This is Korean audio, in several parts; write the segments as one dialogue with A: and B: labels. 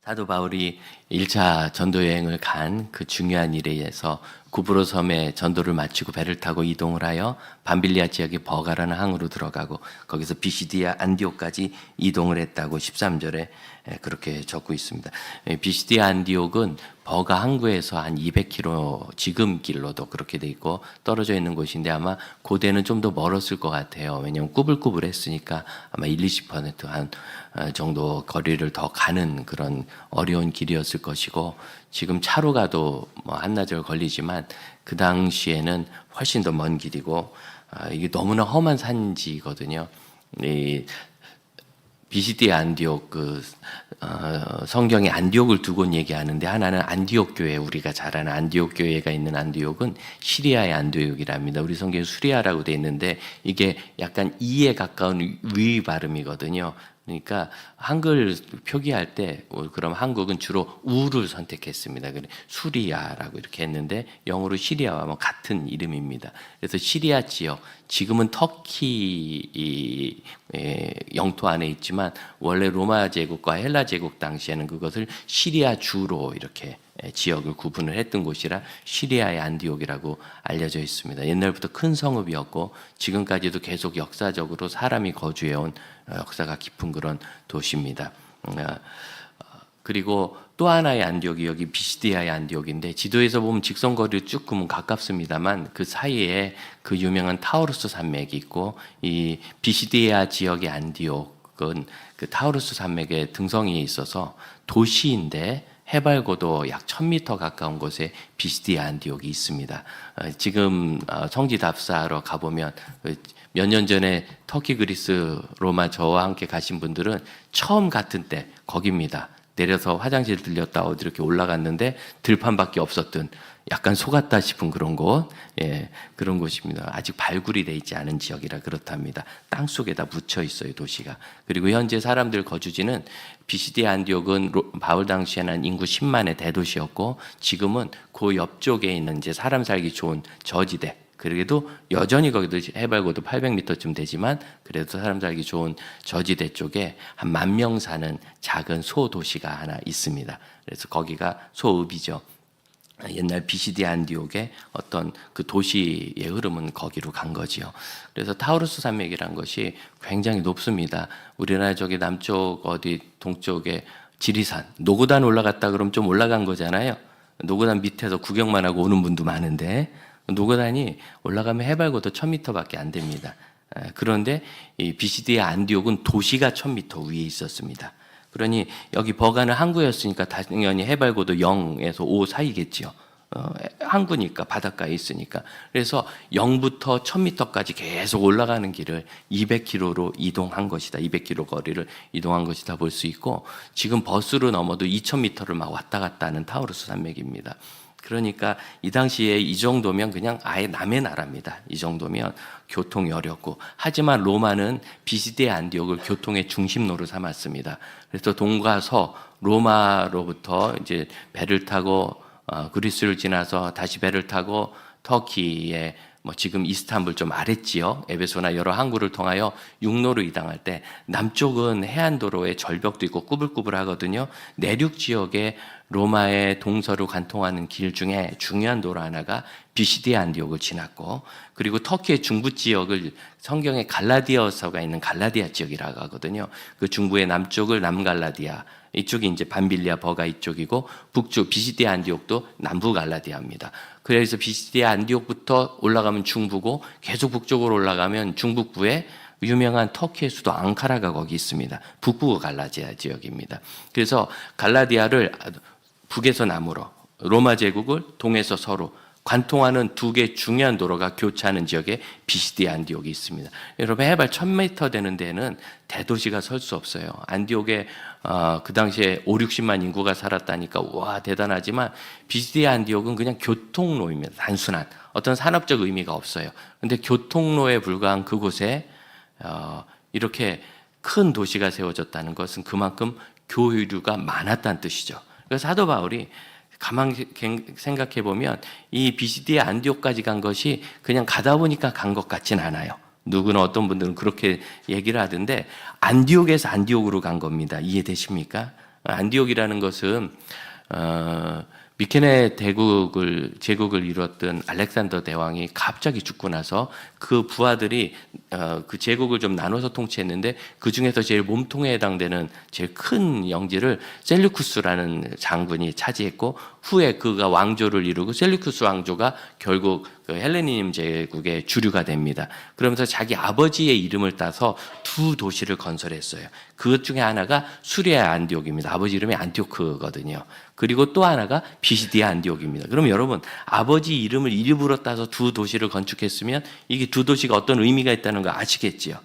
A: 사도 바울이 1차 전도 여행을 간 그 중요한 일에 의해서 구브로 섬에 전도를 마치고 배를 타고 이동을 하여 밤빌리아 지역의 버가라는 항으로 들어가고 거기서 비시디아 안디옥까지 이동을 했다고 13절에 그렇게 적고 있습니다. 비시디아 안디옥은 버가 항구에서 한 200km 지금 길로도 그렇게 돼 있고 떨어져 있는 곳인데 아마 고대는 좀 더 멀었을 것 같아요. 왜냐하면 꾸불꾸불했으니까 아마 20~20% 정도 거리를 더 가는 그런 어려운 길이었을 것이고 지금 차로 가도 뭐 한나절 걸리지만 그 당시에는 훨씬 더 먼 길이고 이게 너무나 험한 산지거든요. 이 비시디아 안디옥 성경에 안디옥을 두 곳 얘기하는데 하나는 안디옥 교회, 우리가 잘 아는 안디옥 교회가 있는 안디옥은 시리아의 안디옥이랍니다. 우리 성경에 수리아라고 돼 있는데 이게 약간 이에 가까운 위 발음이거든요. 그러니까 한글 표기할 때 그럼 한국은 주로 우를 선택했습니다. 그래 수리아라고 이렇게 했는데 영어로 시리아와 뭐 같은 이름입니다. 그래서 시리아 지역, 지금은 터키 영토 안에 있지만 원래 로마 제국과 헬라 제국 당시에는 그것을 시리아 주로 이렇게 지역을 구분을 했던 곳이라 시리아의 안디옥이라고 알려져 있습니다. 옛날부터 큰 성읍이었고 지금까지도 계속 역사적으로 사람이 거주해온 역사가 깊은 그런 도시입니다. 그리고 또 하나의 안디옥이 여기 비시디아의 안디옥인데 지도에서 보면 직선거리를 쭉 그으면 가깝습니다만 그 사이에 그 유명한 타우루스 산맥이 있고 이 비시디아 지역의 안디옥은 그 타우루스 산맥에 등성이 있어서 도시인데 해발고도 약 1000m 가까운 곳에 비시디아 안디옥이 있습니다. 지금 성지 답사하러 가보면 몇 년 전에 터키, 그리스, 로마 저와 함께 가신 분들은 처음 같은 때 거기입니다. 내려서 화장실 들렸다 어디 이렇게 올라갔는데 들판밖에 없었던 약간 속았다 싶은 그런 곳, 그런 곳입니다. 아직 발굴이 돼 있지 않은 지역이라 그렇답니다. 땅 속에다 묻혀 있어요, 도시가. 그리고 현재 사람들 거주지는 비시디아 안디옥은 바울 당시에는 인구 10만의 대도시였고 지금은 그 옆쪽에 있는 이제 사람 살기 좋은 저지대. 그래도 여전히 거기도 해발고도 800m쯤 되지만 그래도 사람 살기 좋은 저지대 쪽에 한 10,000명 사는 작은 소도시가 하나 있습니다. 그래서 거기가 소읍이죠. 옛날 비시디아 안디옥의 어떤 그 도시의 흐름은 거기로 간 거지요. 그래서 타우루스 산맥이란 것이 굉장히 높습니다. 우리나라 저기 남쪽 어디 동쪽에 지리산, 노고단 올라갔다 그러면 좀 올라간 거잖아요. 노고단 밑에서 구경만 하고 오는 분도 많은데 노고단이 올라가면 해발고도 1000m밖에 안 됩니다. 그런데 이 비시디아 안디옥은 도시가 1000m 위에 있었습니다. 그러니 여기 버가는 항구였으니까 당연히 해발고도 0에서 5 사이겠지요. 항구니까 바닷가에 있으니까. 그래서 0부터 1000m까지 계속 올라가는 길을 200km로 이동한 것이다. 200km 거리를 이동한 것이다 볼 수 있고 지금 버스로 넘어도 2000m를 막 왔다 갔다 하는 타우루스 산맥입니다. 그러니까 이 당시에 이 정도면 그냥 아예 남의 나라입니다. 이 정도면 교통이 어렵고 하지만 로마는 비시디아 안디옥을 교통의 중심로로 삼았습니다. 그래서 동과 서 로마로부터 이제 배를 타고 그리스를 지나서 다시 배를 타고 터키에 뭐 지금 이스탄불 좀 아랬지요. 에베소나 여러 항구를 통하여 육로로 이동할 때 남쪽은 해안도로에 절벽도 있고 꾸불꾸불하거든요. 내륙 지역에 로마의 동서로 관통하는 길 중에 중요한 도로 하나가 비시디아 안디옥을 지났고 그리고 터키의 중부 지역을 성경에 갈라디아서가 있는 갈라디아 지역이라고 하거든요. 그 중부의 남쪽을 남갈라디아, 이쪽이 이제 밤빌리아 버가 이쪽이고 북쪽 비시디아 안디옥도 남부 갈라디아입니다. 그래서 비시디아 안디옥부터 올라가면 중부고 계속 북쪽으로 올라가면 중북부에 유명한 터키의 수도 앙카라가 거기 있습니다. 북부 갈라디아 지역입니다. 그래서 갈라디아를 북에서 남으로 로마 제국을 동에서 서로 관통하는 두 개의 중요한 도로가 교차하는 지역에 비시디아 안디옥이 있습니다. 여러분 해발 1000m 되는 데는 대도시가 설 수 없어요. 안디옥에 그 당시에 5~60만 인구가 살았다니까 와 대단하지만 비시디아 안디옥은 그냥 교통로입니다. 단순한 어떤 산업적 의미가 없어요. 그런데 교통로에 불과한 그곳에 이렇게 큰 도시가 세워졌다는 것은 그만큼 교류가 많았다는 뜻이죠. 그래서 사도 바울이 가만히 생각해 보면 이 비시디아 안디옥까지 간 것이 그냥 가다 보니까 간 것 같진 않아요. 누구나 어떤 분들은 그렇게 얘기를 하던데 안디옥에서 안디옥으로 간 겁니다. 이해되십니까? 안디옥이라는 것은 미케네 제국을 이뤘던 알렉산더 대왕이 갑자기 죽고 나서 그 부하들이 그 제국을 좀 나눠서 통치했는데 그 중에서 제일 몸통에 해당되는 제일 큰 영지를 셀류쿠스라는 장군이 차지했고, 후에 그가 왕조를 이루고 셀류쿠스 왕조가 결국 그 헬레니즘 제국의 주류가 됩니다. 그러면서 자기 아버지의 이름을 따서 두 도시를 건설했어요. 그것 중에 하나가 수리아 안디옥입니다. 아버지 이름이 안티오크거든요. 그리고 또 하나가 비시디아 안디옥입니다. 그럼 여러분, 아버지 이름을 일부러 따서 두 도시를 건축했으면 이게 두 도시가 어떤 의미가 있다는 거 아시겠지요.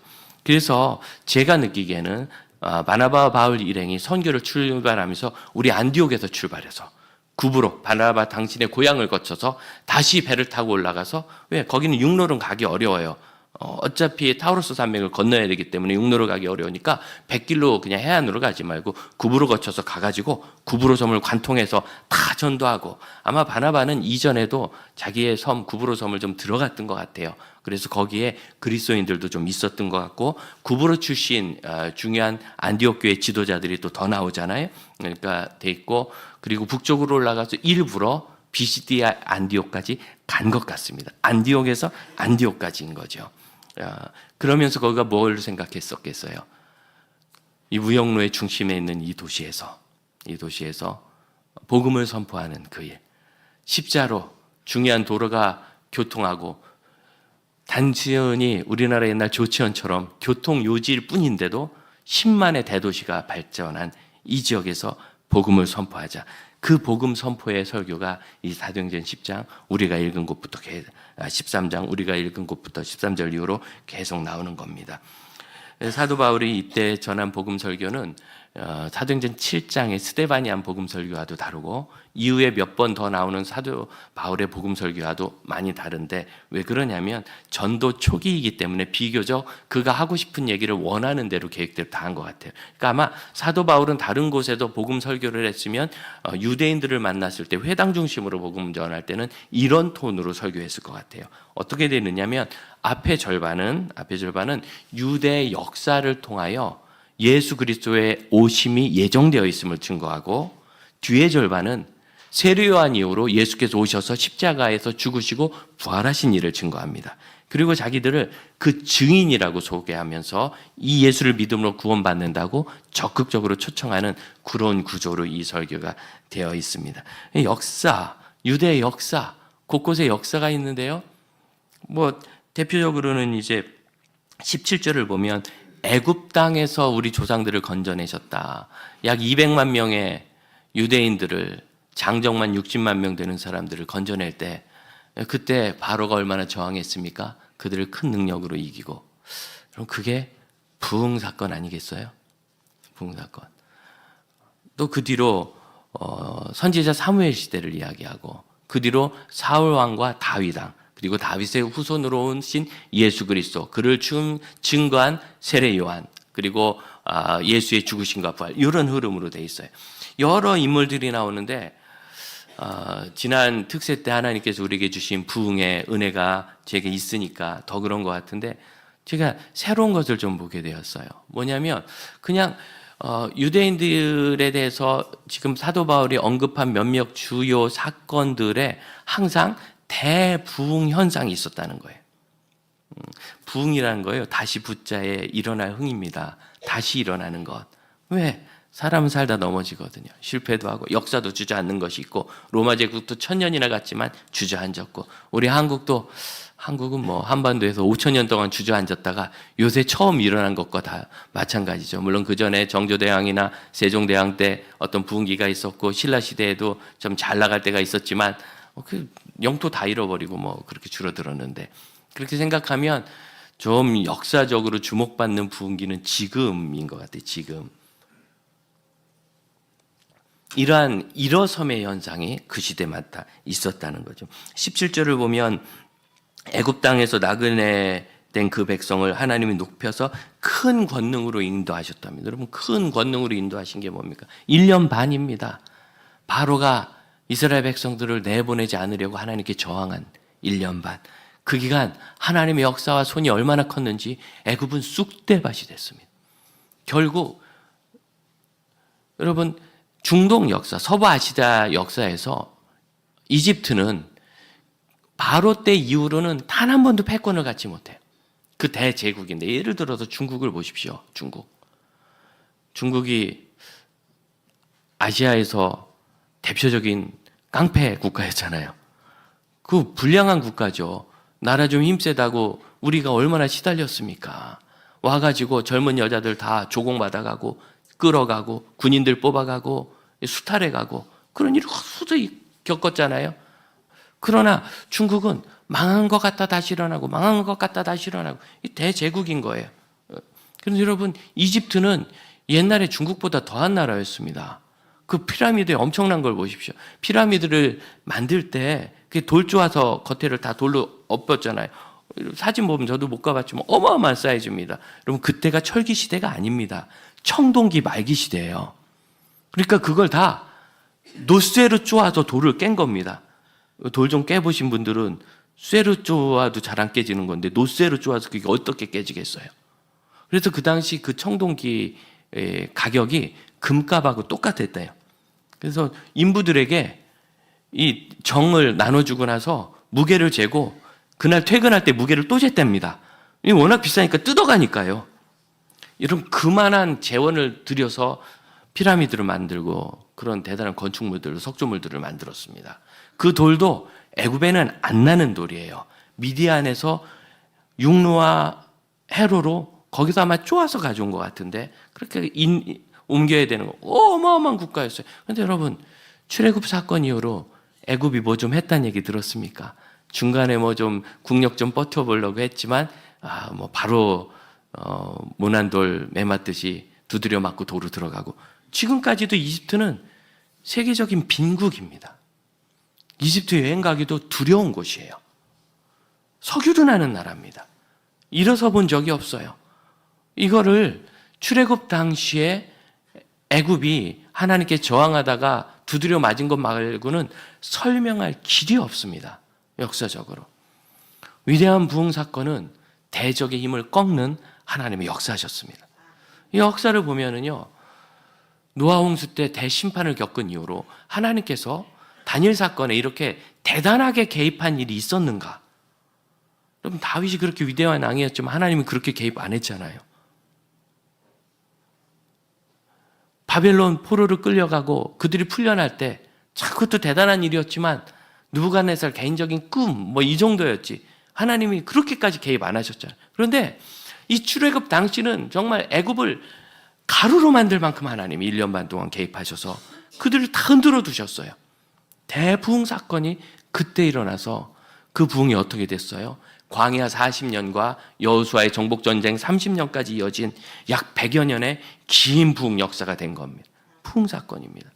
A: 그래서 제가 느끼기에는 바나바와 바울 일행이 선교를 출발하면서 우리 안디옥에서 출발해서 구브로, 바나바 당신의 고향을 거쳐서 다시 배를 타고 올라가서, 왜? 거기는 육로는 가기 어려워요. 어차피 타우로스 산맥을 건너야 되기 때문에 육로로 가기 어려우니까 백길로 그냥 해안으로 가지 말고 구브로 거쳐서 가가지고 구브로 섬을 관통해서 다 전도하고, 아마 바나바는 이전에도 자기의 섬 구브로 섬을 좀 들어갔던 것 같아요. 그래서 거기에 그리스도인들도 좀 있었던 것 같고, 구브로 출신 중요한 안디옥 교회 지도자들이 또 더 나오잖아요. 그러니까 돼 있고, 그리고 북쪽으로 올라가서 일부러 비시디아 안디옥까지 간 것 같습니다. 안디옥에서 안디옥까지인 거죠. 그러면서 거기가 뭘 생각했었겠어요? 이 무역로의 중심에 있는 이 도시에서 복음을 선포하는 그 일, 십자로 중요한 도로가 교통하고, 단지연이 우리나라 옛날 조치원처럼 교통 요지일 뿐인데도 10만의 대도시가 발전한 이 지역에서 복음을 선포하자. 그 복음 선포의 설교가 이 사도행전 10장 우리가 읽은 곳부터 13장 우리가 읽은 곳부터 13절 이후로 계속 나오는 겁니다. 사도 바울이 이때 전한 복음 설교는 사도행전 7장의 스데바니안 복음 설교와도 다르고, 이후에 몇 번 더 나오는 사도 바울의 복음 설교와도 많이 다른데, 왜 그러냐면 전도 초기이기 때문에 비교적 그가 하고 싶은 얘기를 원하는 대로 계획대로 다 한 것 같아요. 그러니까 아마 사도 바울은 다른 곳에도 복음 설교를 했으면 유대인들을 만났을 때 회당 중심으로 복음 전할 때는 이런 톤으로 설교했을 것 같아요. 어떻게 되느냐면 앞에 절반은 유대 역사를 통하여 예수 그리스도의 오심이 예정되어 있음을 증거하고, 뒤의 절반은 세례 요한 이후로 예수께서 오셔서 십자가에서 죽으시고 부활하신 일을 증거합니다. 그리고 자기들을 그 증인이라고 소개하면서 이 예수를 믿음으로 구원받는다고 적극적으로 초청하는 그런 구조로 이 설교가 되어 있습니다. 역사, 유대의 역사, 곳곳에 역사가 있는데요. 대표적으로는 이제 17절을 보면 애굽 땅에서 우리 조상들을 건져내셨다. 약 200만 명의 유대인들을, 장정만 60만 명 되는 사람들을 건져낼 때, 그때 바로가 얼마나 저항했습니까? 그들을 큰 능력으로 이기고. 그럼 그게 부흥 사건 아니겠어요? 부흥 사건. 또 그 뒤로 선지자 사무엘 시대를 이야기하고, 그 뒤로 사울 왕과 다윗 왕, 그리고 다윗의 후손으로 오신 예수 그리스도, 그를 증거한 세례 요한, 그리고 예수의 죽으심과 부활, 이런 흐름으로 돼 있어요. 여러 인물들이 나오는데, 지난 특세 때 하나님께서 우리에게 주신 부흥의 은혜가 제게 있으니까 더 그런 것 같은데, 제가 새로운 것을 좀 보게 되었어요. 뭐냐면 그냥 유대인들에 대해서 지금 사도 바울이 언급한 몇몇 주요 사건들에 항상 대부흥 현상이 있었다는 거예요. 부흥이라는 거예요. 다시 붙자에 일어날 흥입니다. 다시 일어나는 것. 왜? 사람은 살다 넘어지거든요. 실패도 하고 역사도 주저앉는 것이 있고, 로마 제국도 1000년이나 갔지만 주저앉았고, 우리 한국은 한반도에서 5000년 동안 주저앉았다가 요새 처음 일어난 것과 다 마찬가지죠. 물론 그 전에 정조대왕이나 세종대왕 때 어떤 부흥기가 있었고, 신라 시대에도 좀 잘 나갈 때가 있었지만 그 영토 다 잃어버리고 그렇게 줄어들었는데, 그렇게 생각하면 좀 역사적으로 주목받는 부흥기는 지금인 것 같아요. 지금. 이러한 일어섬의 현상이 그 시대마다 있었다는 거죠. 17절을 보면 애굽 땅에서 나그네 된 그 백성을 하나님이 높여서 큰 권능으로 인도하셨답니다. 여러분, 큰 권능으로 인도하신 게 뭡니까? 1년 반입니다. 바로가 이스라엘 백성들을 내보내지 않으려고 하나님께 저항한 1년 반. 그 기간 하나님의 역사와 손이 얼마나 컸는지 애굽은 쑥대밭이 됐습니다. 결국 여러분, 중동 역사, 서부 아시아 역사에서 이집트는 바로 때 이후로는 단 한 번도 패권을 갖지 못해요. 그 대제국인데 예를 들어서 중국을 보십시오. 중국이 아시아에서 대표적인 깡패 국가였잖아요. 그 불량한 국가죠. 나라 좀 힘세다고 우리가 얼마나 시달렸습니까? 와가지고 젊은 여자들 다 조공받아가고 끌어가고 군인들 뽑아가고 수탈해가고 그런 일을 수두히 겪었잖아요. 그러나 중국은 망한 것 같다 다시 일어나고 망한 것 같다 다시 일어나고 이 대제국인 거예요. 그래서 여러분 이집트는 옛날에 중국보다 더한 나라였습니다. 그 피라미드에 엄청난 걸 보십시오. 피라미드를 만들 때 돌 쪼아서 겉에를 다 돌로 엎었잖아요. 사진 보면 저도 못 가봤지만 어마어마한 사이즈입니다. 여러분 그때가 철기 시대가 아닙니다. 청동기 말기 시대예요. 그러니까 그걸 다 노쇠로 쪼아서 돌을 깬 겁니다. 돌 좀 깨보신 분들은 쇠로 쪼아도 잘 안 깨지는 건데 노쇠로 쪼아서 그게 어떻게 깨지겠어요. 그래서 그 당시 그 청동기 가격이 금값하고 똑같았대요. 그래서 인부들에게 이 정을 나눠주고 나서 무게를 재고 그날 퇴근할 때 무게를 또 쟀답니다. 워낙 비싸니까 뜯어가니까요. 이런 그만한 재원을 들여서 피라미드를 만들고 그런 대단한 건축물들을 석조물들을 만들었습니다. 그 돌도 애굽에는 안 나는 돌이에요. 미디안에서 육로와 해로로 거기서 아마 쪼아서 가져온 것 같은데 그렇게 옮겨야 되는 거 어마어마한 국가였어요. 그런데 여러분 출애굽 사건 이후로 애굽이 뭐 좀 했다는 얘기 들었습니까? 중간에 뭐 좀 국력 좀 버텨보려고 했지만 뭐 바로 모난돌 매맞듯이 두드려 맞고 도로 들어가고 지금까지도 이집트는 세계적인 빈국입니다. 이집트 여행 가기도 두려운 곳이에요. 석유로 나는 나라입니다. 일어서 본 적이 없어요. 이거를 출애굽 당시에 애굽이 하나님께 저항하다가 두드려 맞은 것 말고는 설명할 길이 없습니다. 역사적으로. 위대한 부흥 사건은 대적의 힘을 꺾는 하나님의 역사하셨습니다. 이 역사를 보면은요, 노아 홍수 때 대심판을 겪은 이후로 하나님께서 다니엘 사건에 이렇게 대단하게 개입한 일이 있었는가? 여러분 다윗이 그렇게 위대한 왕이었지만 하나님은 그렇게 개입 안 했잖아요. 바벨론 포로를 끌려가고 그들이 풀려날 때 참 그것도 대단한 일이었지만 느부갓네살 개인적인 꿈 뭐 이 정도였지 하나님이 그렇게까지 개입 안 하셨잖아요. 그런데 이 출애굽 당시는 정말 애굽을 가루로 만들 만큼 하나님이 1년 반 동안 개입하셔서 그들을 다 흔들어 두셨어요. 대부흥 사건이 그때 일어나서 그 부흥이 어떻게 됐어요? 광야 40년과 여호수아의 정복전쟁 30년까지 이어진 약 100여 년의 긴 부흥 역사가 된 겁니다. 부흥 사건입니다.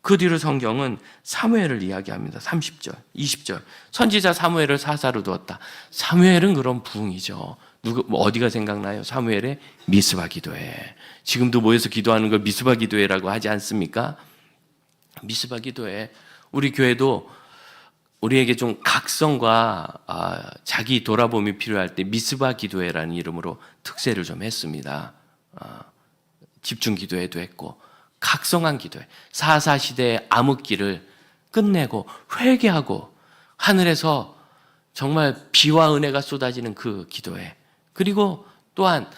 A: 그 뒤로 성경은 사무엘을 이야기합니다. 30절, 20절. 선지자 사무엘을 사사로 두었다. 사무엘은 그런 부흥이죠. 어디가 생각나요? 사무엘의 미스바 기도회. 지금도 모여서 기도하는 걸 미스바 기도회라고 하지 않습니까? 미스바 기도회. 우리 교회도 우리에게 좀 각성과 자기 돌아봄이 필요할 때 미스바 기도회라는 이름으로 특세를 좀 했습니다. 집중 기도회도 했고 각성한 기도회, 사사시대의 암흑기를 끝내고 회개하고 하늘에서 정말 비와 은혜가 쏟아지는 그 기도회, 그리고 또한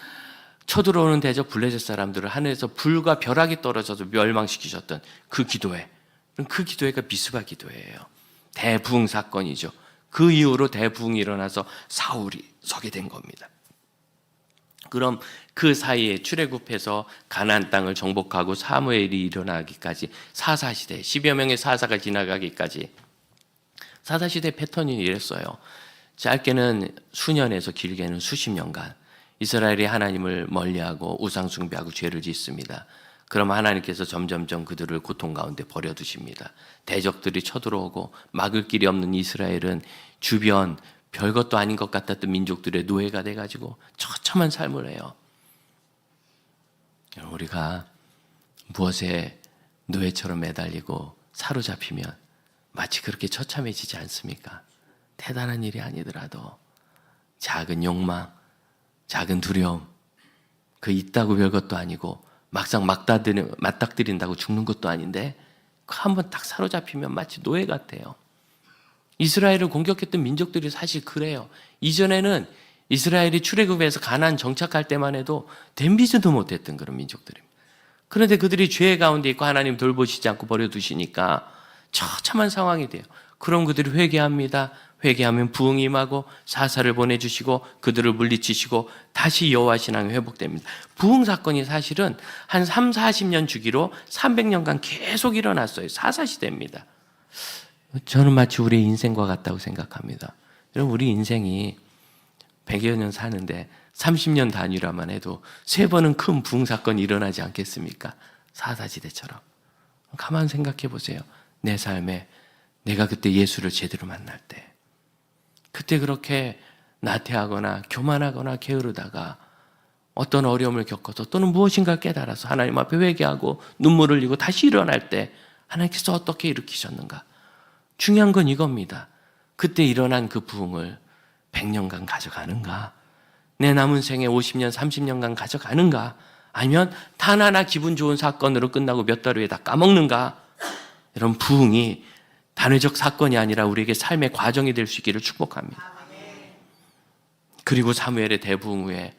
A: 쳐들어오는 대적 블레셋 사람들을 하늘에서 불과 벼락이 떨어져서 멸망시키셨던 그 기도회, 그 기도회가 미스바 기도회예요. 대부흥 사건이죠. 그 이후로 대부흥이 일어나서 사울이 서게 된 겁니다. 그럼 그 사이에 출애굽해서 가나안 땅을 정복하고 사무엘이 일어나기까지 사사시대 10여 명의 사사가 지나가기까지 사사시대 패턴이 이랬어요. 짧게는 수년에서 길게는 수십 년간 이스라엘이 하나님을 멀리하고 우상숭배하고 죄를 짓습니다. 그럼 하나님께서 점점점 그들을 고통 가운데 버려두십니다. 대적들이 쳐들어오고 막을 길이 없는 이스라엘은 주변 별것도 아닌 것 같았던 민족들의 노예가 돼가지고 처참한 삶을 해요. 우리가 무엇에 노예처럼 매달리고 사로잡히면 마치 그렇게 처참해지지 않습니까? 대단한 일이 아니더라도 작은 욕망, 작은 두려움, 그 있다고 별것도 아니고 막상 맞닥뜨린다고 죽는 것도 아닌데 한번 딱 사로잡히면 마치 노예 같아요. 이스라엘을 공격했던 민족들이 사실 그래요. 이전에는 이스라엘이 출애굽에서 가나안 정착할 때만 해도 댐비지도 못했던 그런 민족들입니다. 그런데 그들이 죄 가운데 있고 하나님 돌보시지 않고 버려두시니까 처참한 상황이 돼요. 그럼 그들이 회개합니다. 회개하면 부흥이 임하고 사사를 보내주시고 그들을 물리치시고 다시 여호와 신앙이 회복됩니다. 부흥 사건이 사실은 한 3, 40년 주기로 300년간 계속 일어났어요. 사사시대입니다. 저는 마치 우리의 인생과 같다고 생각합니다. 여러분, 우리 인생이 100여 년 사는데 30년 단위라만 해도 3번은 큰 부흥 사건이 일어나지 않겠습니까? 사사시대처럼. 가만 생각해 보세요. 내 삶에 내가 그때 예수를 제대로 만날 때, 그때 그렇게 나태하거나 교만하거나 게으르다가 어떤 어려움을 겪어서 또는 무엇인가를 깨달아서 하나님 앞에 회개하고 눈물을 흘리고 다시 일어날 때 하나님께서 어떻게 일으키셨는가? 중요한 건 이겁니다. 그때 일어난 그 부흥을 100년간 가져가는가? 내 남은 생에 50년, 30년간 가져가는가? 아니면 단 하나 기분 좋은 사건으로 끝나고 몇 달 후에 다 까먹는가? 이런 부흥이 단회적 사건이 아니라 우리에게 삶의 과정이 될 수 있기를 축복합니다. 그리고 사무엘의 대부흥 후에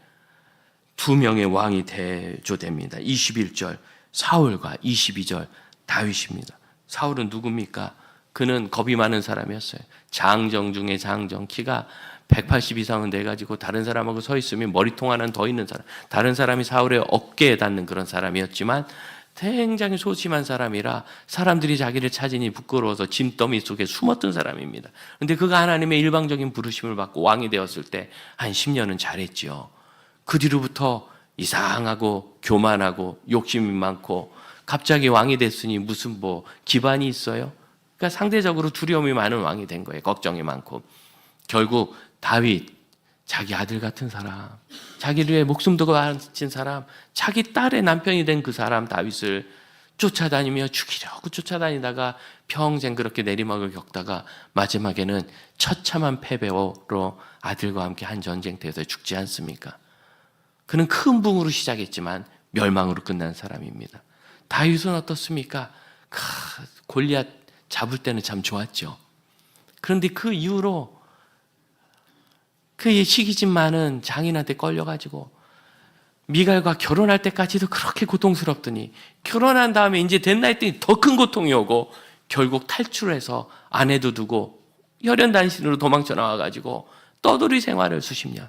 A: 2명의 왕이 대조됩니다. 21절 사울과 22절 다윗입니다. 사울은 누굽니까? 그는 겁이 많은 사람이었어요. 장정 중에 장정, 키가 180 이상은 돼가지고 다른 사람하고 서 있으면 머리통 하나는 더 있는 사람, 다른 사람이 사울의 어깨에 닿는 그런 사람이었지만 굉장히 소심한 사람이라 사람들이 자기를 찾으니 부끄러워서 짐더미 속에 숨었던 사람입니다. 그런데 그가 하나님의 일방적인 부르심을 받고 왕이 되었을 때 한 10년은 잘했지요. 그 뒤로부터 이상하고 교만하고 욕심이 많고 갑자기 왕이 됐으니 무슨 기반이 있어요? 그러니까 상대적으로 두려움이 많은 왕이 된 거예요. 걱정이 많고. 결국 다윗, 자기 아들 같은 사람, 자기를 위해 목숨도 바친 사람, 자기 딸의 남편이 된 그 사람 다윗을 쫓아다니며 죽이려고 쫓아다니다가 평생 그렇게 내리막을 겪다가 마지막에는 처참한 패배로 아들과 함께 한 전쟁터에서 죽지 않습니까? 그는 큰 붕으로 시작했지만 멸망으로 끝난 사람입니다. 다윗은 어떻습니까? 골리앗 잡을 때는 참 좋았죠. 그런데 그 이후로 그의 시기집 많은 장인한테 걸려가지고 미갈과 결혼할 때까지도 그렇게 고통스럽더니 결혼한 다음에 이제 됐나 했더니 더 큰 고통이 오고 결국 탈출해서 아내도 두고 혈연단신으로 도망쳐 나와가지고 떠돌이 생활을 수십 년,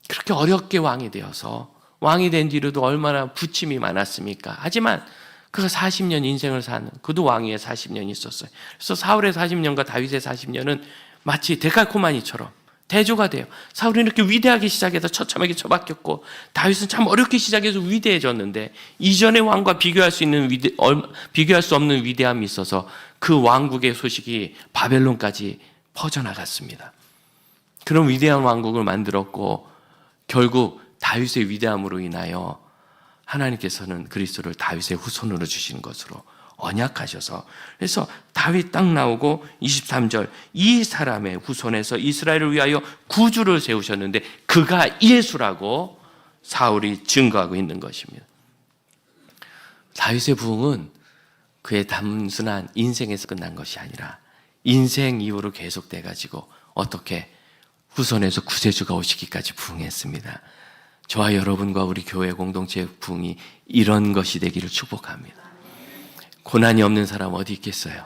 A: 그렇게 어렵게 왕이 되어서 왕이 된 뒤로도 얼마나 부침이 많았습니까? 하지만 그가 40년 인생을 사는, 그도 왕위에 40년이 있었어요. 그래서 사울의 40년과 다윗의 40년은 마치 데칼코마니처럼 대조가 돼요. 사울은 이렇게 위대하게 시작해서 처참하게 처박혔고 다윗은 참 어렵게 시작해서 위대해졌는데 이전의 왕과 비교할 수 없는 위대함이 있어서 그 왕국의 소식이 바벨론까지 퍼져나갔습니다. 그런 위대한 왕국을 만들었고 결국 다윗의 위대함으로 인하여 하나님께서는 그리스도를 다윗의 후손으로 주시는 것으로 언약하셔서, 그래서 다윗 딱 나오고 23절 이 사람의 후손에서 이스라엘을 위하여 구주를 세우셨는데 그가 예수라고 사울이 증거하고 있는 것입니다. 다윗의 부흥은 그의 단순한 인생에서 끝난 것이 아니라 인생 이후로 계속돼 가지고 어떻게 후손에서 구세주가 오시기까지 부흥했습니다. 저와 여러분과 우리 교회 공동체의 부흥이 이런 것이 되기를 축복합니다. 고난이 없는 사람 어디 있겠어요?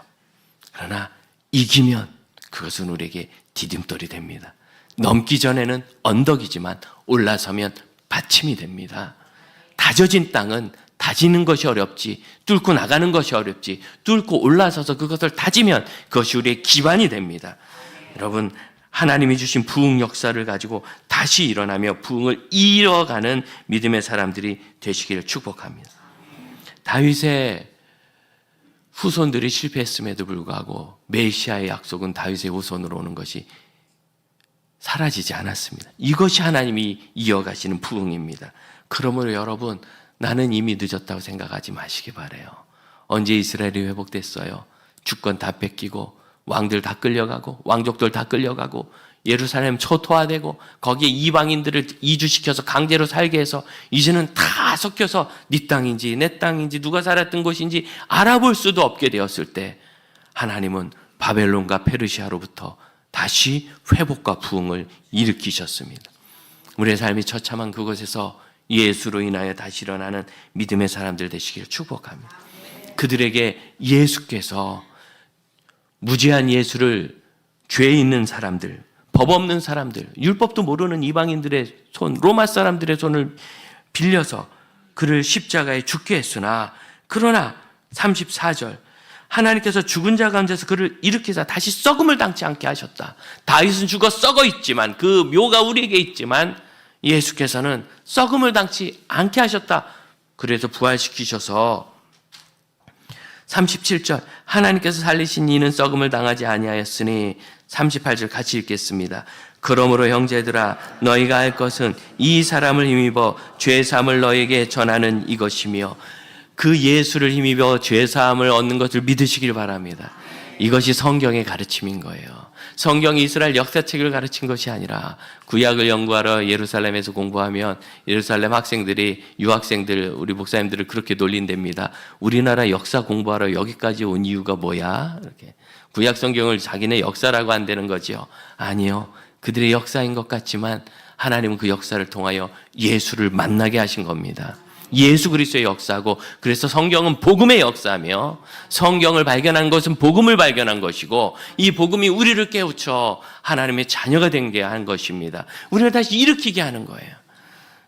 A: 그러나 이기면 그것은 우리에게 디딤돌이 됩니다. 넘기 전에는 언덕이지만 올라서면 받침이 됩니다. 다져진 땅은 다지는 것이 어렵지 뚫고 나가는 것이 어렵지 뚫고 올라서서 그것을 다지면 그것이 우리의 기반이 됩니다. 여러분, 하나님이 주신 부흥 역사를 가지고 다시 일어나며 부흥을 이어가는 믿음의 사람들이 되시기를 축복합니다. 다윗의 후손들이 실패했음에도 불구하고 메시아의 약속은 다윗의 후손으로 오는 것이 사라지지 않았습니다. 이것이 하나님이 이어가시는 부흥입니다. 그러므로 여러분, 나는 이미 늦었다고 생각하지 마시기 바라요. 언제 이스라엘이 회복됐어요? 주권 다 뺏기고 왕들 다 끌려가고 왕족들 다 끌려가고 예루살렘 초토화되고 거기에 이방인들을 이주시켜서 강제로 살게 해서 이제는 다 섞여서 네 땅인지 내 땅인지 누가 살았던 곳인지 알아볼 수도 없게 되었을 때 하나님은 바벨론과 페르시아로부터 다시 회복과 부흥을 일으키셨습니다. 우리의 삶이 처참한 그곳에서 예수로 인하여 다시 일어나는 믿음의 사람들 되시기를 축복합니다. 그들에게 예수께서 무죄한 예수를 죄 있는 사람들, 법 없는 사람들, 율법도 모르는 이방인들의 손, 로마 사람들의 손을 빌려서 그를 십자가에 죽게 했으나 그러나 34절 하나님께서 죽은 자 가운데서 그를 일으키사 다시 썩음을 당치 않게 하셨다. 다윗은 죽어 썩어 있지만 그 묘가 우리에게 있지만 예수께서는 썩음을 당치 않게 하셨다. 그래서 부활시키셔서 37절 하나님께서 살리신 이는 썩음을 당하지 아니하였으니 38절 같이 읽겠습니다. 그러므로 형제들아 너희가 할 것은 이 사람을 힘입어 죄사함을 너희에게 전하는 이것이며 그 예수를 힘입어 죄사함을 얻는 것을 믿으시길 바랍니다. 이것이 성경의 가르침인 거예요. 성경이 이스라엘 역사책을 가르친 것이 아니라 구약을 연구하러 예루살렘에서 공부하면 예루살렘 학생들이 유학생들 우리 목사님들을 그렇게 놀린답니다. 우리나라 역사 공부하러 여기까지 온 이유가 뭐야? 이렇게 구약 성경을 자기네 역사라고 한다는 거죠. 아니요. 그들의 역사인 것 같지만 하나님은 그 역사를 통하여 예수를 만나게 하신 겁니다. 예수 그리스도의 역사고 그래서 성경은 복음의 역사며 성경을 발견한 것은 복음을 발견한 것이고 이 복음이 우리를 깨우쳐 하나님의 자녀가 되게 한 것입니다. 우리를 다시 일으키게 하는 거예요.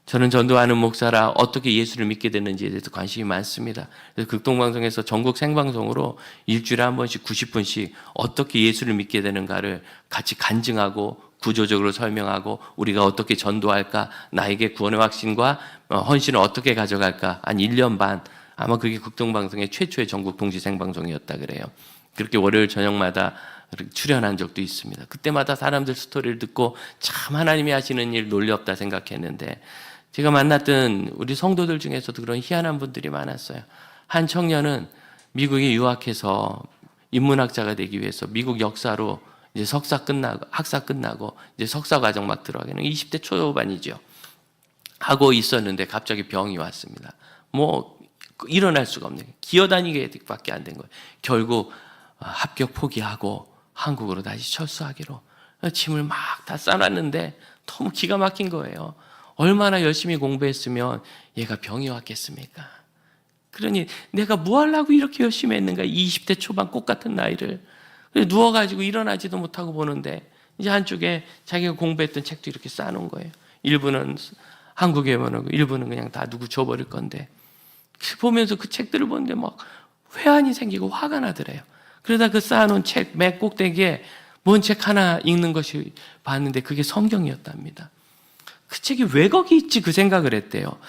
A: 저는 전도하는 목사라 어떻게 예수를 믿게 됐는지에 대해서 관심이 많습니다. 그래서 극동방송에서 전국 생방송으로 일주일에 한 번씩 90분씩 어떻게 예수를 믿게 되는가를 같이 간증하고 구조적으로 설명하고 우리가 어떻게 전도할까, 나에게 구원의 확신과 헌신을 어떻게 가져갈까, 한 1년 반, 아마 그게 극동방송의 최초의 전국 동시 생방송이었다 그래요. 그렇게 월요일 저녁마다 출연한 적도 있습니다. 그때마다 사람들 스토리를 듣고 참 하나님이 하시는 일 놀랍다 생각했는데 제가 만났던 우리 성도들 중에서도 그런 희한한 분들이 많았어요. 한 청년은 미국에 유학해서 인문학자가 되기 위해서 미국 역사로 이제 석사 끝나고 학사 끝나고 이제 석사 과정 막 들어가는 20대 초반이죠. 하고 있었는데 갑자기 병이 왔습니다. 뭐 일어날 수가 없는 기어다니게밖에 안 된 거예요. 결국 합격 포기하고 한국으로 다시 철수하기로 짐을 막 다 싸놨는데 너무 기가 막힌 거예요. 얼마나 열심히 공부했으면 얘가 병이 왔겠습니까? 그러니 내가 뭐 하려고 이렇게 열심히 했는가? 20대 초반 꽃 같은 나이를 누워가지고 일어나지도 못하고 보는데 이제 한쪽에 자기가 공부했던 책도 이렇게 쌓아놓은 거예요. 일부는 한국에 보내고 일부는 그냥 다 누구 줘버릴 건데 보면서 그 책들을 보는데 막 회한이 생기고 화가 나더래요. 그러다 그 쌓아놓은 책 맨 꼭대기에 뭔 책 하나 읽는 것이 봤는데 그게 성경이었답니다. 그 책이 왜 거기 있지 그 생각을 했대요.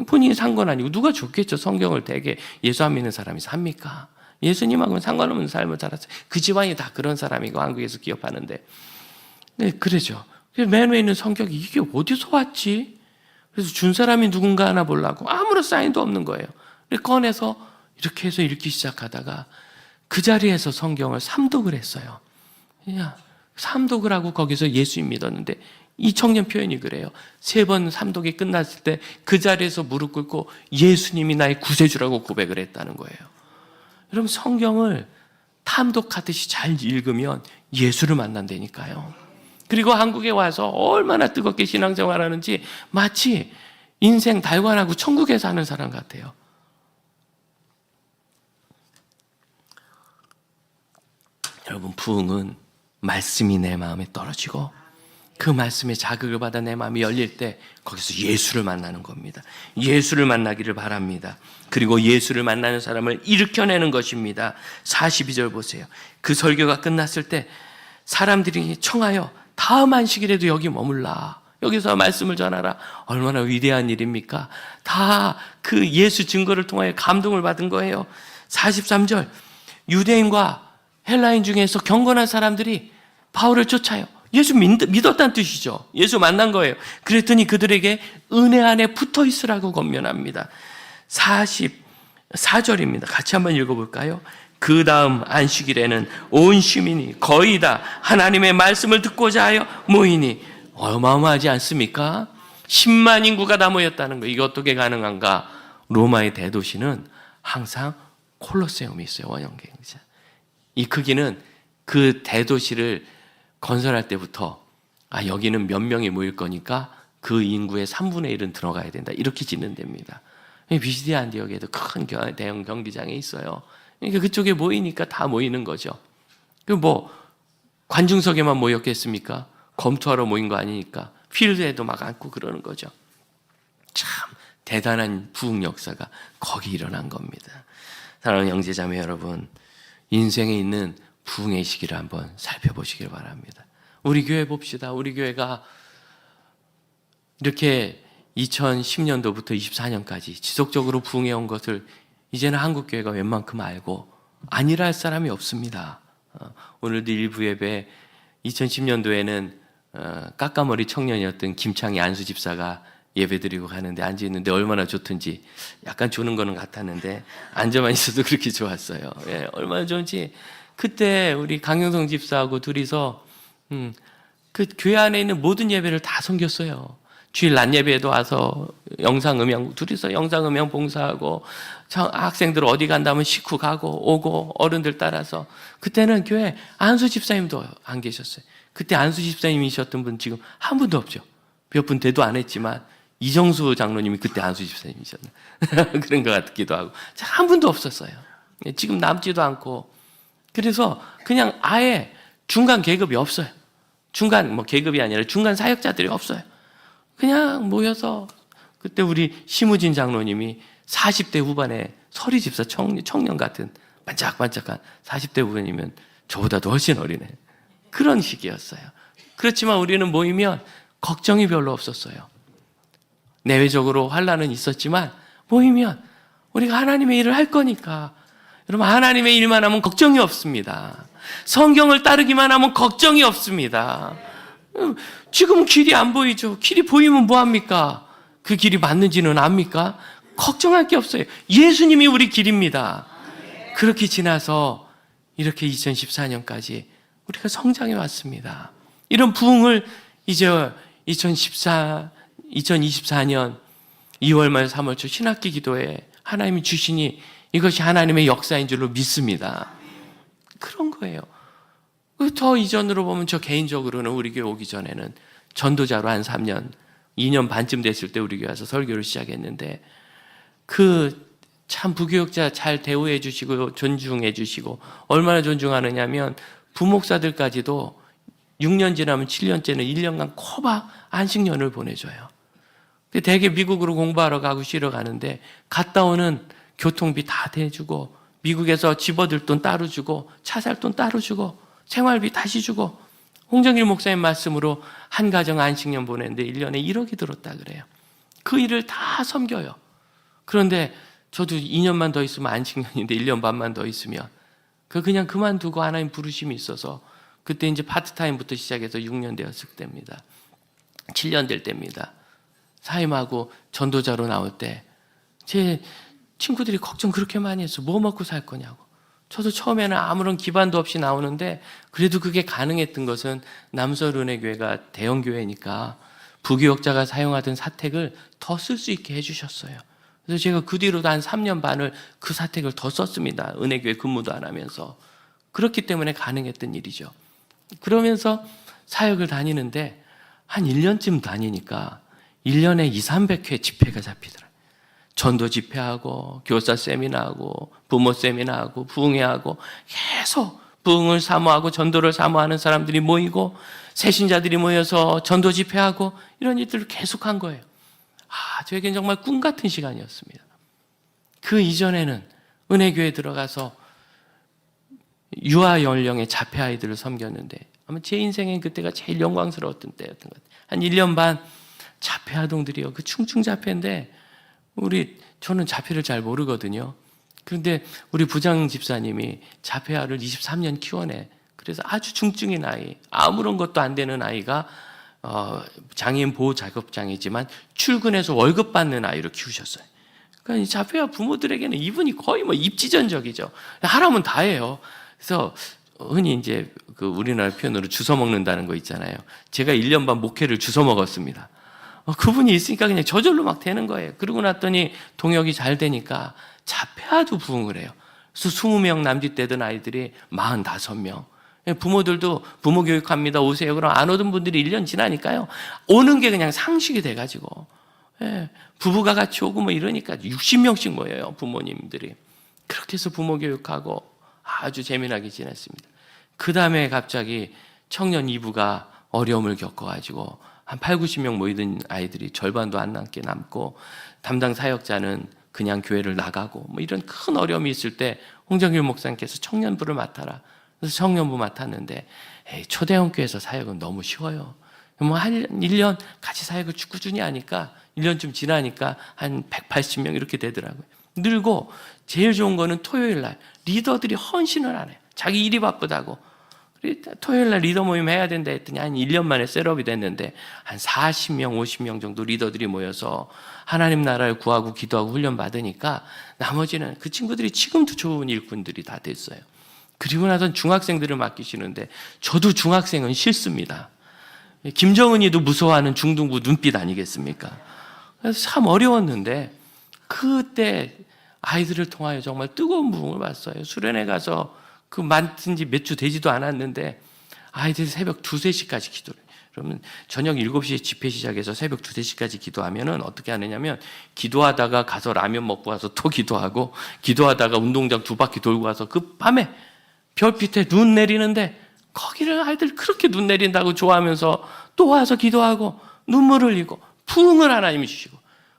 A: 본인이 산 건 아니고 누가 줬겠죠. 성경을 되게 예수 안 믿는 사람이 삽니까? 예수님하고는 상관없는 삶을 살았어요. 그 집안이 다 그런 사람이고 한국에서 기업하는데. 네, 그러죠. 맨 위에 있는 성경이 이게 어디서 왔지? 그래서 준 사람이 누군가 하나 보려고 아무런 사인도 없는 거예요. 꺼내서 이렇게 해서 읽기 시작하다가 그 자리에서 성경을 삼독을 했어요. 그냥 삼독을 하고 거기서 예수님 믿었는데 이 청년 표현이 그래요. 3번 삼독이 끝났을 때 그 자리에서 무릎 꿇고 예수님이 나의 구세주라고 고백을 했다는 거예요. 여러분 성경을 탐독하듯이 잘 읽으면 예수를 만난다니까요. 그리고 한국에 와서 얼마나 뜨겁게 신앙생활하는지 마치 인생 달관하고 천국에 사는 사람 같아요. 여러분 부흥은 말씀이 내 마음에 떨어지고 그 말씀에 자극을 받아 내 마음이 열릴 때 거기서 예수를 만나는 겁니다. 예수를 만나기를 바랍니다. 그리고 예수를 만나는 사람을 일으켜내는 것입니다. 42절 보세요. 그 설교가 끝났을 때 사람들이 청하여 다음 안식일에도 여기 머물라. 여기서 말씀을 전하라. 얼마나 위대한 일입니까? 다 그 예수 증거를 통하여 감동을 받은 거예요. 43절 유대인과 헬라인 중에서 경건한 사람들이 바울을 쫓아요. 예수 믿었다는 뜻이죠. 예수 만난 거예요. 그랬더니 그들에게 은혜 안에 붙어 있으라고 권면합니다. 44절입니다. 같이 한번 읽어볼까요? 그 다음 안식일에는 온 시민이 거의 다 하나님의 말씀을 듣고자 하여 모이니 어마어마하지 않습니까? 10만 인구가 다 모였다는 거. 이게 어떻게 가능한가? 로마의 대도시는 항상 콜로세움이 있어요. 원형 경기장. 이 크기는 그 대도시를 건설할 때부터 여기는 몇 명이 모일 거니까 그 인구의 3분의 1은 들어가야 된다. 이렇게 짓는 데입니다. 비시디아 안디옥에도 큰 대형 경기장이 있어요. 그러니까 그쪽에 모이니까 다 모이는 거죠. 관중석에만 모였겠습니까? 검토하러 모인 거 아니니까 필드에도 막 앉고 그러는 거죠. 참 대단한 부흥 역사가 거기 일어난 겁니다. 사랑하는 형제자매 여러분, 인생에 있는 부흥의 시기를 한번 살펴보시길 바랍니다. 우리 교회 봅시다. 우리 교회가 이렇게 2010년도부터 24년까지 지속적으로 부흥해 온 것을 이제는 한국교회가 웬만큼 알고 아니라 할 사람이 없습니다. 오늘도 일부 예배 2010년도에는 까까머리 청년이었던 김창희 안수 집사가 예배드리고 가는데 앉아있는데 얼마나 좋든지 약간 조는 거는 같았는데 앉아만 있어도 그렇게 좋았어요. 예, 얼마나 좋은지 그때 우리 강영성 집사하고 둘이서 그 교회 안에 있는 모든 예배를 다 섬겼어요. 주일 낮 예배에도 와서 영상음향 둘이서 영상음향 봉사하고 학생들 어디 간다면 식후 가고 오고 어른들 따라서 그때는 교회 안수 집사님도 안 계셨어요. 그때 안수 집사님이셨던 분 지금 한 분도 없죠. 몇 분 대도 안 했지만 이정수 장로님이 그때 안수 집사님이셨나 그런 것 같기도 하고 한 분도 없었어요. 지금 남지도 않고 그래서 그냥 아예 중간 계급이 없어요. 중간 계급이 아니라 중간 사역자들이 없어요. 그냥 모여서 그때 우리 심우진 장로님이 40대 후반에 서리 집사 청년 같은 반짝반짝한 40대 후반이면 저보다도 훨씬 어리네. 그런 시기였어요. 그렇지만 우리는 모이면 걱정이 별로 없었어요. 내외적으로 환난은 있었지만 모이면 우리가 하나님의 일을 할 거니까 여러분 하나님의 일만 하면 걱정이 없습니다. 성경을 따르기만 하면 걱정이 없습니다. 지금 길이 안 보이죠. 길이 보이면 뭐합니까? 그 길이 맞는지는 압니까? 걱정할 게 없어요. 예수님이 우리 길입니다. 그렇게 지나서 이렇게 2014년까지 우리가 성장해 왔습니다. 이런 부흥을 이제 2024년 2월 말 3월 초 신학기 기도에 하나님이 주시니 이것이 하나님의 역사인 줄로 믿습니다. 그런 거예요. 더 이전으로 보면 저 개인적으로는 우리 교회 오기 전에는 전도자로 한 3년, 2년 반쯤 됐을 때 우리 교회 와서 설교를 시작했는데 참 부교역자 잘 대우해 주시고 존중해 주시고 얼마나 존중하느냐면 부목사들까지도 6년 지나면 7년째는 1년간 코바 안식년을 보내줘요. 대개 미국으로 공부하러 가고 쉬러 가는데 갔다 오는 교통비 다 대주고 미국에서 집어들 돈 따로 주고 차 살 돈 따로 주고 생활비 다시 주고 홍정일 목사님 말씀으로 한 가정 안식년 보냈는데 1년에 1억이 들었다 그래요. 그 일을 다 섬겨요. 그런데 저도 2년만 더 있으면 안식년인데 1년 반만 더 있으면 그냥 그만두고 하나님 부르심이 있어서 그때 이제 파트타임부터 시작해서 6년 되었을 때입니다. 7년 될 때입니다. 사임하고 전도자로 나올 때 제 친구들이 걱정 그렇게 많이 했어. 뭐 먹고 살 거냐고. 저도 처음에는 아무런 기반도 없이 나오는데 그래도 그게 가능했던 것은 남서은혜교회가 대형교회니까 부교역자가 사용하던 사택을 더 쓸 수 있게 해주셨어요. 그래서 제가 그 뒤로도 한 3년 반을 그 사택을 더 썼습니다. 은혜교회 근무도 안 하면서. 그렇기 때문에 가능했던 일이죠. 그러면서 사역을 다니는데 한 1년쯤 다니니까 1년에 200~300회 집회가 잡히더라고요. 전도 집회하고 교사 세미나하고 부모 세미나하고 부흥회하고 계속 부흥을 사모하고 전도를 사모하는 사람들이 모이고 새신자들이 모여서 전도 집회하고 이런 일들을 계속한 거예요. 저에겐 정말 꿈 같은 시간이었습니다. 그 이전에는 은혜교회에 들어가서 유아 연령의 자폐 아이들을 섬겼는데 아마 제 인생엔 그때가 제일 영광스러웠던 때였던 것 같아요. 한 1년 반 자폐 아동들이요. 그 충충 자폐인데 저는 자폐를 잘 모르거든요. 그런데 우리 부장 집사님이 자폐아를 23년 키워내. 그래서 아주 중증인 아이, 아무런 것도 안 되는 아이가 장애인 보호 작업장이지만 출근해서 월급 받는 아이로 키우셨어요. 그러니까 이 자폐아 부모들에게는 이분이 거의 뭐 입지전적이죠. 하라면 다 해요. 그래서 흔히 이제 그 우리나라 표현으로 주워 먹는다는 거 있잖아요. 제가 1년 반 목회를 주워 먹었습니다. 그분이 있으니까 그냥 저절로 막 되는 거예요. 그러고 났더니 동역이 잘 되니까 자폐아도 부흥을 해요. 그래서 20명 남짓되던 아이들이 45명. 부모들도 부모 교육합니다. 오세요. 그럼 안 오던 분들이 1년 지나니까요. 오는 게 그냥 상식이 돼가지고. 부부가 같이 오고 뭐 이러니까 60명씩 모여요. 부모님들이. 그렇게 해서 부모 교육하고 아주 재미나게 지냈습니다. 그 다음에 갑자기 청년 2부가 어려움을 겪어가지고 한 8, 90명 모이던 아이들이 절반도 안 남게 남고 담당 사역자는 그냥 교회를 나가고 뭐 이런 큰 어려움이 있을 때 홍정길 목사님께서 청년부를 맡아라. 그래서 청년부 맡았는데 초대형 교회에서 사역은 너무 쉬워요. 뭐 한 1년 같이 사역을 꾸준히 하니까 1년쯤 지나니까 한 180명 이렇게 되더라고요. 늘고 제일 좋은 거는 토요일 날 리더들이 헌신을 안 해요. 자기 일이 바쁘다고. 토요일 날 리더 모임 해야 된다 했더니 한 1년 만에 셋업이 됐는데 한 40명, 50명 정도 리더들이 모여서 하나님 나라를 구하고 기도하고 훈련 받으니까 나머지는 그 친구들이 지금도 좋은 일꾼들이 다 됐어요. 그리고 나선 중학생들을 맡기시는데 저도 중학생은 싫습니다. 김정은이도 무서워하는 중등부 눈빛 아니겠습니까? 그래서 참 어려웠는데 그때 아이들을 통하여 정말 뜨거운 부흥을 봤어요. 수련회 가서 그 맡은 지 몇 주 되지도 않았는데 아이들이 새벽 2, 3시까지 기도를 해요. 그러면 저녁 7시에 집회 시작해서 새벽 2, 3시까지 기도하면은 어떻게 하느냐면 기도하다가 가서 라면 먹고 와서 또 기도하고 기도하다가 운동장 2바퀴 돌고 와서 그 밤에 별빛에 눈 내리는데 거기를 아이들 그렇게 눈 내린다고 좋아하면서 또 와서 기도하고 눈물 흘리고 부흥을 하나님이 주시고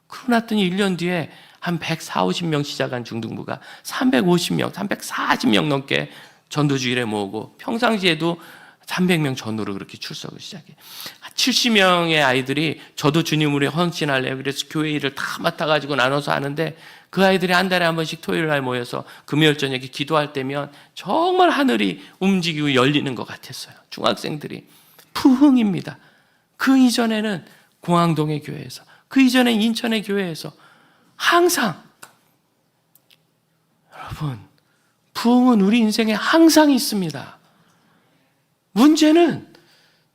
A: 그러고 났더니 1년 뒤에 한 140, 50명 시작한 중등부가 350명, 340명 넘게 전도주일에 모으고 평상시에도 300명 전후로 그렇게 출석을 시작해요. 70명의 아이들이 저도 주님으로 헌신할래요. 그래서 교회 일을 다 맡아가지고 나눠서 하는데 그 아이들이 한 달에 한 번씩 토요일 날 모여서 금요일 저녁에 기도할 때면 정말 하늘이 움직이고 열리는 것 같았어요. 중학생들이. 부흥입니다. 그 이전에는 공항동의 교회에서, 그 이전에 인천의 교회에서 항상 여러분 부흥은 우리 인생에 항상 있습니다. 문제는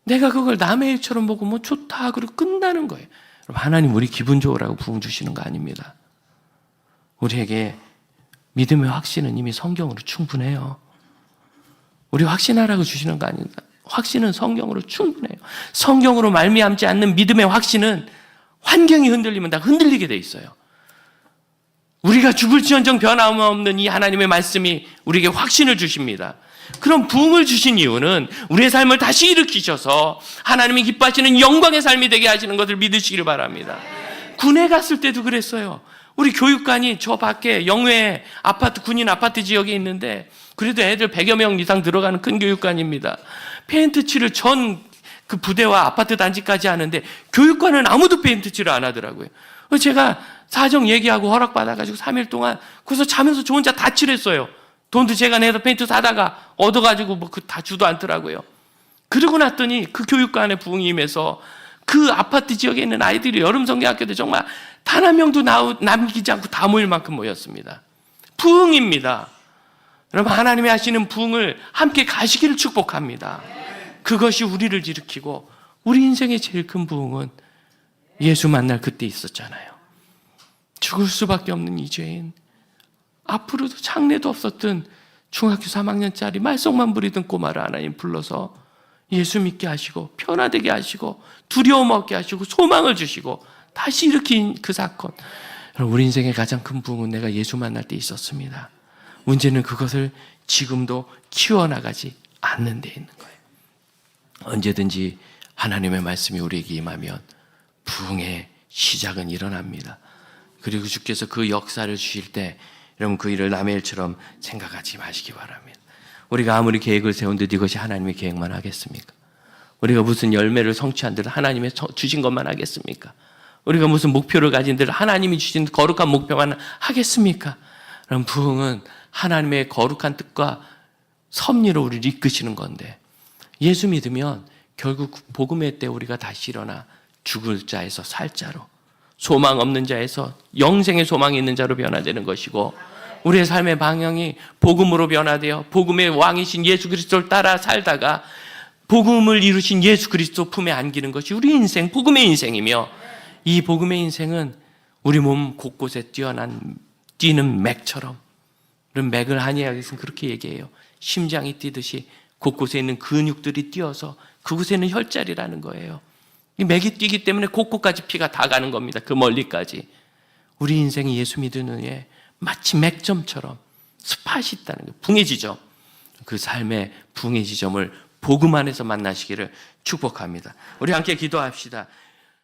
A: 내가 그걸 남의 일처럼 보고 뭐 좋다 그러고 끝나는 거예요. 여러분 하나님 우리 기분 좋으라고 부흥 주시는 거 아닙니다. 우리에게 믿음의 확신은 이미 성경으로 충분해요. 우리 확신하라고 주시는 거 아닙니다. 확신은 성경으로 충분해요. 성경으로 말미암지 않는 믿음의 확신은 환경이 흔들리면 다 흔들리게 돼 있어요. 우리가 죽을지언정 변함없는 이 하나님의 말씀이 우리에게 확신을 주십니다. 그럼 부흥을 주신 이유는 우리의 삶을 다시 일으키셔서 하나님이 기뻐하시는 영광의 삶이 되게 하시는 것을 믿으시기를 바랍니다. 군에 갔을 때도 그랬어요. 우리 교육관이 저 밖에 영외 아파트, 군인 아파트 지역에 있는데 그래도 애들 100여 명 이상 들어가는 큰 교육관입니다. 페인트 칠을 전 그 부대와 아파트 단지까지 하는데 교육관은 아무도 페인트 칠을 안 하더라고요. 제가 사정 얘기하고 허락받아가지고 3일 동안 거기서 자면서 저 혼자 다 칠했어요. 돈도 제가 내서 페인트 사다가 얻어가지고 뭐 그 다 주도 않더라고요. 그러고 났더니 그 교육관의 부흥이 임해서 그 아파트 지역에 있는 아이들이 여름 성경학교도 정말 단 한 명도 남기지 않고 다 모일 만큼 모였습니다. 부흥입니다. 여러분 하나님이 하시는 부흥을 함께 가시기를 축복합니다. 그것이 우리를 일으키고 우리 인생의 제일 큰 부흥은 예수 만날 그때 있었잖아요. 죽을 수밖에 없는 이 죄인, 앞으로도 장래도 없었던 중학교 3학년짜리 말썽만 부리던 꼬마를 하나님 불러서 예수 믿게 하시고 변화되게 하시고 두려움 없게 하시고 소망을 주시고 다시 일으킨 그 사건. 우리 인생의 가장 큰 부흥은 내가 예수 만날 때 있었습니다. 문제는 그것을 지금도 키워나가지 않는 데 있는 거예요. 언제든지 하나님의 말씀이 우리에게 임하면 부흥의 시작은 일어납니다. 그리고 주께서 그 역사를 주실 때 여러분 그 일을 남의 일처럼 생각하지 마시기 바랍니다. 우리가 아무리 계획을 세운듯 이것이 하나님의 계획만 하겠습니까? 우리가 무슨 열매를 성취한들 하나님의 주신 것만 하겠습니까? 우리가 무슨 목표를 가진들 하나님이 주신 거룩한 목표만 하겠습니까? 그럼 부흥은 하나님의 거룩한 뜻과 섭리로 우리를 이끄시는 건데 예수 믿으면 결국 복음의 때 우리가 다시 일어나 죽을 자에서 살 자로 소망 없는 자에서 영생의 소망이 있는 자로 변화되는 것이고, 우리의 삶의 방향이 복음으로 변화되어 복음의 왕이신 예수 그리스도를 따라 살다가 복음을 이루신 예수 그리스도 품에 안기는 것이 우리 인생, 복음의 인생이며, 이 복음의 인생은 우리 몸 곳곳에 뛰는 맥처럼, 그런 맥을 한의학에서는 그렇게 얘기해요. 심장이 뛰듯이 곳곳에 있는 근육들이 뛰어서 그곳에는 혈자리라는 거예요. 이 맥이 뛰기 때문에 곳곳까지 피가 다 가는 겁니다. 그 멀리까지. 우리 인생이 예수 믿는 후에 마치 맥점처럼 스팟이 있다는 거예요. 붕의 지점. 그 삶의 붕의 지점을 복음 안에서 만나시기를 축복합니다. 우리 함께 기도합시다.